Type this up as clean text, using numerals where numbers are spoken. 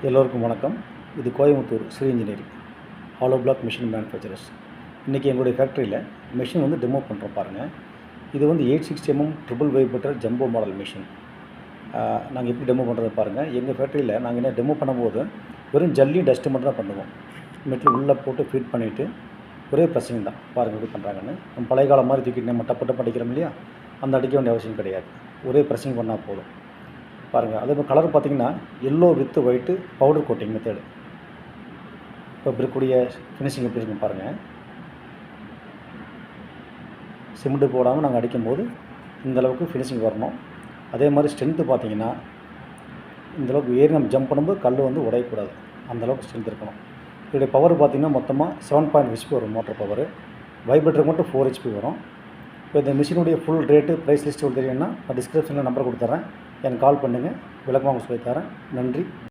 எல்லோருக்கும் வணக்கம். இது Coimbatore Sri engineering hollow block machine manufacturers. இன்றைக்கி எங்களுடைய ஃபேக்ட்ரியில் மிஷின் வந்து டெமோ பண்ணுறோம் பாருங்கள். இது வந்து 860 mm triple vibrator jumbo model machine. நாங்கள் எப்படி டெமோ பண்ணுறது பாருங்கள். எங்கள் ஃபேக்ட்ரியில் நாங்கள் என்ன டெமோ பண்ணும்போது வெறும் ஜல்லி டஸ்ட்டு மட்டும் தான் பண்ணுவோம். மெட்டில் உள்ளே போட்டு ஃபீட் பண்ணிவிட்டு ஒரே ப்ரெஸ்ஸிங் தான். பாருங்கள் எப்படி பண்ணுறாங்கன்னு. நம்ம பழைய காலம் மாதிரி தூக்கிட்டு நம்ம டப்பு டப்பு அடிக்கிறோம் இல்லையா, அந்த அடிக்க வேண்டிய அவசியம் கிடையாது. ஒரே ப்ரெஸ்ஸிங் பண்ணால் போதும். பாருங்கள். அதே மாதிரி கலர் பார்த்திங்கன்னா yellow with white powder coating method. இப்போ இருக்கக்கூடிய ஃபினிஷிங் எப்படி இருக்குன்னு பாருங்கள். சிமெண்ட்டு போடாமல் நாங்கள் அடிக்கும்போது இந்தளவுக்கு ஃபினிஷிங் வரணும். அதே மாதிரி ஸ்ட்ரென்த்து பார்த்திங்கன்னா இந்தளவுக்கு ஏறி நம்ம ஜம்ப் பண்ணும்போது கல் வந்து உடையக்கூடாது, அந்தளவுக்கு ஸ்ட்ரென்த் இருக்கணும். இதோடைய பவர் பார்த்திங்கன்னா மொத்தமாக 7.5 HP வரும் மோட்டர் பவர். வைப்ரேட்டர் மட்டும் 4 HP வரும். இப்போ இந்த மிஷினுடைய ஃபுல் ரேட்டு ப்ரைஸ் லிஸ்ட்டு தெரியும்னா நான் டிஸ்கிரிப்ஷனில் நம்பர் கொடுத்துட்றேன். எனக்கு கால் பண்ணுங்கள், விளக்கமாக உங்களுக்கு சொல்லித்தரேன். நன்றி.